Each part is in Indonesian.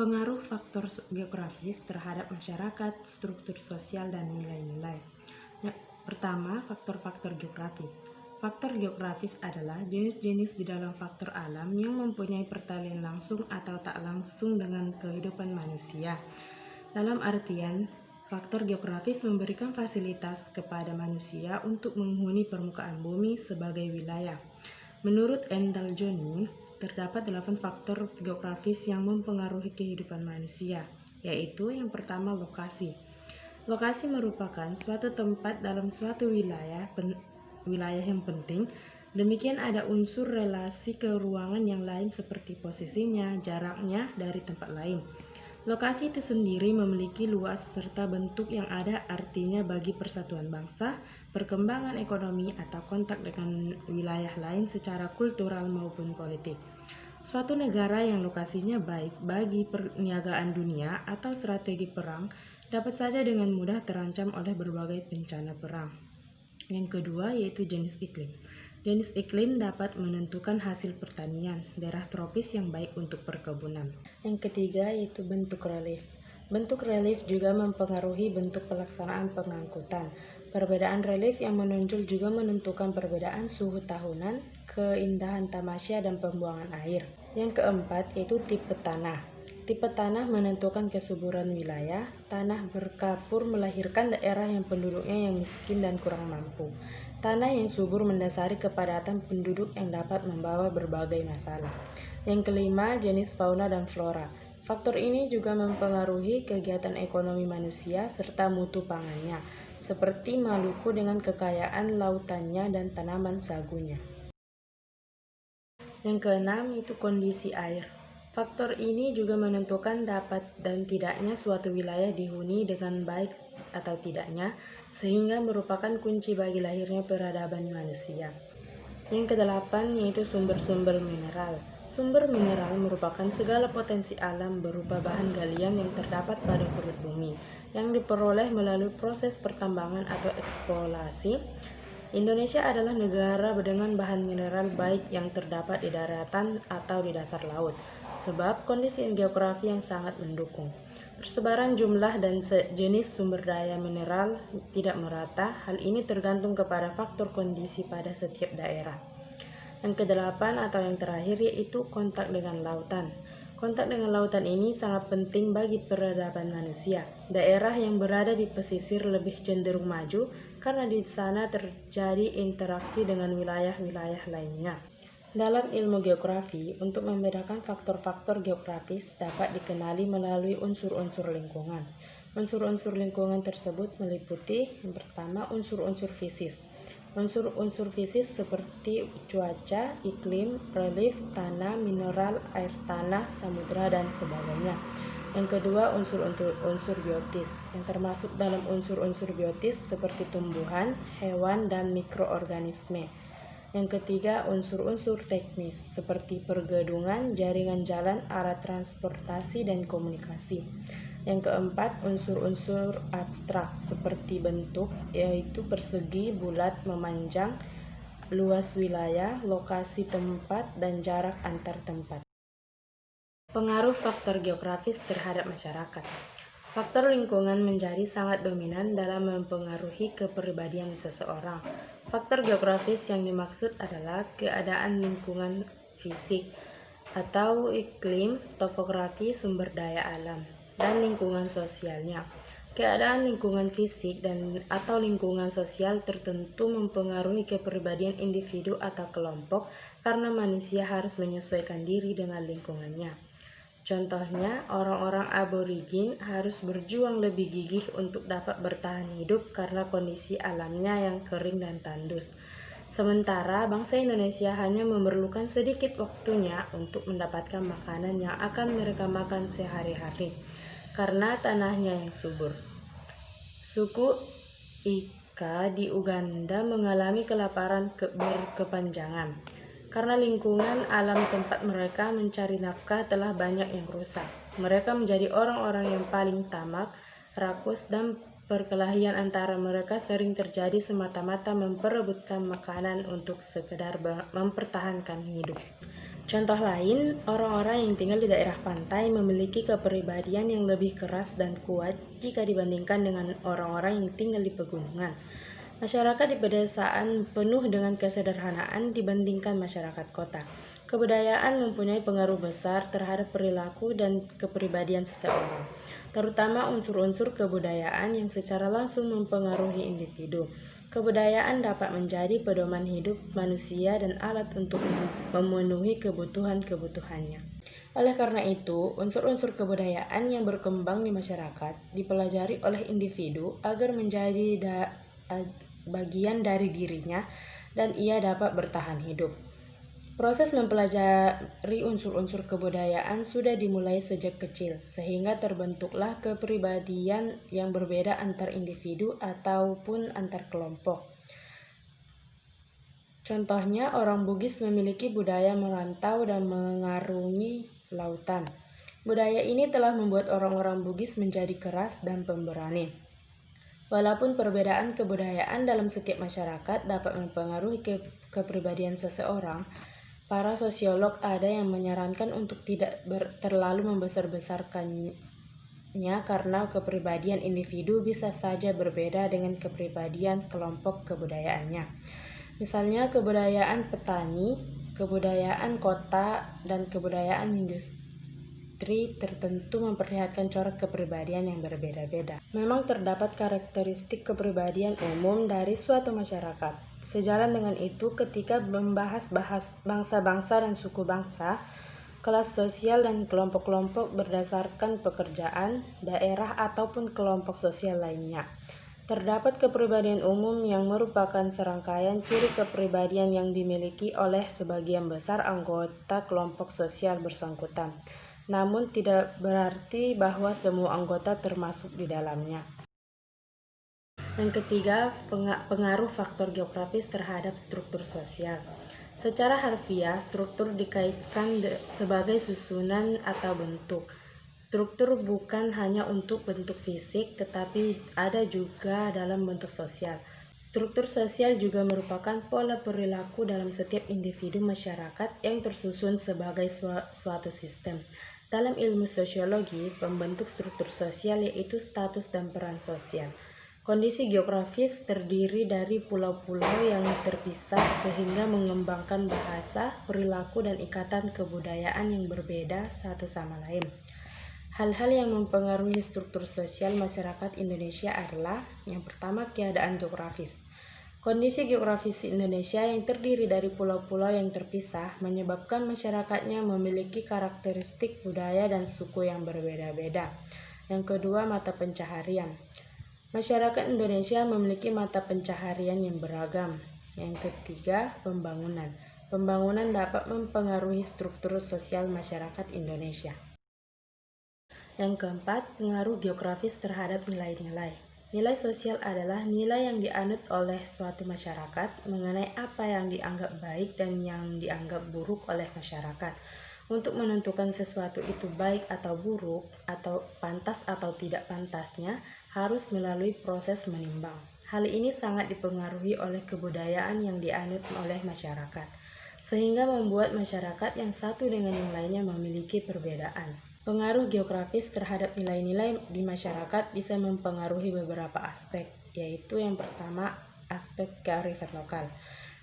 Pengaruh faktor geografis terhadap masyarakat, struktur sosial, dan nilai-nilai. Pertama, faktor-faktor geografis. Faktor geografis adalah jenis-jenis di dalam faktor alam yang mempunyai pertalian langsung atau tak langsung dengan kehidupan manusia. Dalam artian, faktor geografis memberikan fasilitas kepada manusia untuk menghuni permukaan bumi sebagai wilayah. Menurut Endal Johnny, terdapat 8 faktor geografis yang mempengaruhi kehidupan manusia, yaitu yang pertama lokasi. Lokasi merupakan suatu tempat dalam suatu wilayah yang penting. Demikian ada unsur relasi ke ruangan yang lain seperti posisinya, jaraknya dari tempat lain. Lokasi itu sendiri memiliki luas serta bentuk yang ada artinya bagi persatuan bangsa, perkembangan ekonomi, atau kontak dengan wilayah lain secara kultural maupun politik. Suatu negara yang lokasinya baik bagi perniagaan dunia atau strategi perang dapat saja dengan mudah terancam oleh berbagai bencana perang. Yang kedua yaitu jenis iklim. Jenis iklim dapat menentukan hasil pertanian, daerah tropis yang baik untuk perkebunan. Yang ketiga yaitu bentuk relief. Bentuk relief juga mempengaruhi bentuk pelaksanaan pengangkutan. Perbedaan relief yang menonjol juga menentukan perbedaan suhu tahunan, keindahan tamasya, dan pembuangan air. Yang keempat yaitu tipe tanah. Tipe tanah menentukan kesuburan wilayah. Tanah berkapur melahirkan daerah yang penduduknya yang miskin dan kurang mampu. Tanah yang subur mendasari kepadatan penduduk yang dapat membawa berbagai masalah. Yang kelima, jenis fauna dan flora. Faktor ini juga mempengaruhi kegiatan ekonomi manusia serta mutu pangannya, seperti Maluku dengan kekayaan lautannya dan tanaman sagunya. Yang keenam, itu kondisi air. Faktor ini juga menentukan dapat dan tidaknya suatu wilayah dihuni dengan baik atau tidaknya, sehingga merupakan kunci bagi lahirnya peradaban manusia. Yang kedelapan yaitu sumber-sumber mineral. Sumber mineral merupakan segala potensi alam berupa bahan galian yang terdapat pada perut bumi, yang diperoleh melalui proses pertambangan atau eksplorasi. Indonesia adalah negara dengan bahan mineral baik yang terdapat di daratan atau di dasar laut, sebab kondisi geografi yang sangat mendukung. Persebaran jumlah dan jenis sumber daya mineral tidak merata. Hal ini tergantung kepada faktor kondisi pada setiap daerah. Yang kedelapan atau yang terakhir yaitu kontak dengan lautan. Kontak dengan lautan ini sangat penting bagi peradaban manusia. Daerah yang berada di pesisir lebih cenderung maju karena di sana terjadi interaksi dengan wilayah-wilayah lainnya. Dalam ilmu geografi, untuk membedakan faktor-faktor geografis dapat dikenali melalui unsur-unsur lingkungan. Unsur-unsur lingkungan tersebut meliputi yang pertama unsur-unsur fisis. Unsur-unsur fisis seperti cuaca, iklim, relief, tanah, mineral, air tanah, samudra, dan sebagainya. Yang kedua, unsur biotis, yang termasuk dalam unsur-unsur biotis seperti tumbuhan, hewan, dan mikroorganisme. Yang ketiga, unsur-unsur teknis seperti pergedungan, jaringan jalan, alat transportasi, dan komunikasi. Yang keempat, unsur-unsur abstrak seperti bentuk, yaitu persegi, bulat, memanjang, luas wilayah, lokasi tempat, dan jarak antar tempat. Pengaruh faktor geografis terhadap masyarakat. Faktor lingkungan menjadi sangat dominan dalam mempengaruhi kepribadian seseorang. Faktor geografis yang dimaksud adalah keadaan lingkungan fisik atau iklim, topografi, sumber daya alam, dan lingkungan sosialnya. Keadaan lingkungan fisik dan atau lingkungan sosial tertentu mempengaruhi kepribadian individu atau kelompok karena manusia harus menyesuaikan diri dengan lingkungannya. Contohnya, orang-orang aborigin harus berjuang lebih gigih untuk dapat bertahan hidup karena kondisi alamnya yang kering dan tandus. Sementara bangsa Indonesia hanya memerlukan sedikit waktunya untuk mendapatkan makanan yang akan mereka makan sehari-hari karena tanahnya yang subur. Suku Ika di Uganda mengalami kelaparan berkepanjangan karena lingkungan alam tempat mereka mencari nafkah telah banyak yang rusak. Mereka menjadi orang-orang yang paling tamak, rakus, dan perkelahian antara mereka sering terjadi semata-mata memperebutkan makanan untuk sekedar mempertahankan hidup. Contoh lain, orang-orang yang tinggal di daerah pantai memiliki kepribadian yang lebih keras dan kuat jika dibandingkan dengan orang-orang yang tinggal di pegunungan. Masyarakat di pedesaan penuh dengan kesederhanaan dibandingkan masyarakat kota. Kebudayaan mempunyai pengaruh besar terhadap perilaku dan kepribadian seseorang, terutama unsur-unsur kebudayaan yang secara langsung mempengaruhi individu. Kebudayaan dapat menjadi pedoman hidup manusia dan alat untuk memenuhi kebutuhan-kebutuhannya. Oleh karena itu, unsur-unsur kebudayaan yang berkembang di masyarakat dipelajari oleh individu agar menjadi bagian dari dirinya dan ia dapat bertahan hidup. Proses mempelajari unsur-unsur kebudayaan sudah dimulai sejak kecil, sehingga terbentuklah kepribadian yang berbeda antar individu ataupun antar kelompok. Contohnya, orang Bugis memiliki budaya merantau dan mengarungi lautan. Budaya ini telah membuat orang-orang Bugis menjadi keras dan pemberani. Walaupun perbedaan kebudayaan dalam setiap masyarakat dapat mempengaruhi kepribadian seseorang, para sosiolog ada yang menyarankan untuk tidak terlalu membesar-besarkannya karena kepribadian individu bisa saja berbeda dengan kepribadian kelompok kebudayaannya. Misalnya kebudayaan petani, kebudayaan kota, dan kebudayaan industri tertentu memperlihatkan corak kepribadian yang berbeda-beda. Memang terdapat karakteristik kepribadian umum dari suatu masyarakat. Sejalan dengan itu, ketika membahas bangsa-bangsa dan suku bangsa, kelas sosial dan kelompok-kelompok berdasarkan pekerjaan, daerah ataupun kelompok sosial lainnya. Terdapat kepribadian umum yang merupakan serangkaian ciri kepribadian yang dimiliki oleh sebagian besar anggota kelompok sosial bersangkutan. Namun tidak berarti bahwa semua anggota termasuk di dalamnya. Yang ketiga, pengaruh faktor geografis terhadap struktur sosial. Secara harfiah, struktur dikaitkan sebagai susunan atau bentuk. Struktur bukan hanya untuk bentuk fisik, tetapi ada juga dalam bentuk sosial. Struktur sosial juga merupakan pola perilaku dalam setiap individu masyarakat yang tersusun sebagai suatu sistem. Dalam ilmu sosiologi, pembentuk struktur sosial yaitu status dan peran sosial. Kondisi geografis terdiri dari pulau-pulau yang terpisah sehingga mengembangkan bahasa, perilaku, dan ikatan kebudayaan yang berbeda satu sama lain. Hal-hal yang mempengaruhi struktur sosial masyarakat Indonesia adalah yang pertama, keadaan geografis. Kondisi geografis Indonesia yang terdiri dari pulau-pulau yang terpisah menyebabkan masyarakatnya memiliki karakteristik budaya dan suku yang berbeda-beda. Yang kedua, mata pencaharian. Masyarakat Indonesia memiliki mata pencaharian yang beragam. Yang ketiga, pembangunan. Pembangunan dapat mempengaruhi struktur sosial masyarakat Indonesia. Yang keempat, pengaruh geografis terhadap nilai-nilai. Nilai sosial adalah nilai yang dianut oleh suatu masyarakat mengenai apa yang dianggap baik dan yang dianggap buruk oleh masyarakat. Untuk menentukan sesuatu itu baik atau buruk, atau pantas atau tidak pantasnya, harus melalui proses menimbang. Hal ini sangat dipengaruhi oleh kebudayaan yang dianut oleh masyarakat, sehingga membuat masyarakat yang satu dengan yang lainnya memiliki perbedaan. Pengaruh geografis terhadap nilai-nilai di masyarakat bisa mempengaruhi beberapa aspek, yaitu yang pertama, aspek kearifan lokal.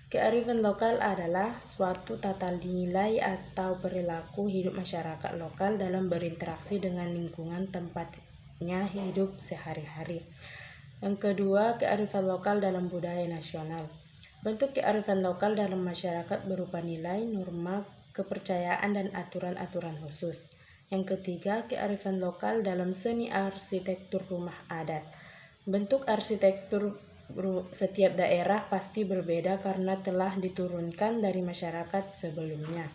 Kearifan lokal adalah suatu tata nilai atau perilaku hidup masyarakat lokal dalam berinteraksi dengan lingkungan tempatnya hidup sehari-hari. Yang kedua, kearifan lokal dalam budaya nasional. Bentuk kearifan lokal dalam masyarakat berupa nilai, norma, kepercayaan, dan aturan-aturan khusus. Yang ketiga, kearifan lokal dalam seni arsitektur rumah adat. Bentuk arsitektur setiap daerah pasti berbeda karena telah diturunkan dari masyarakat sebelumnya.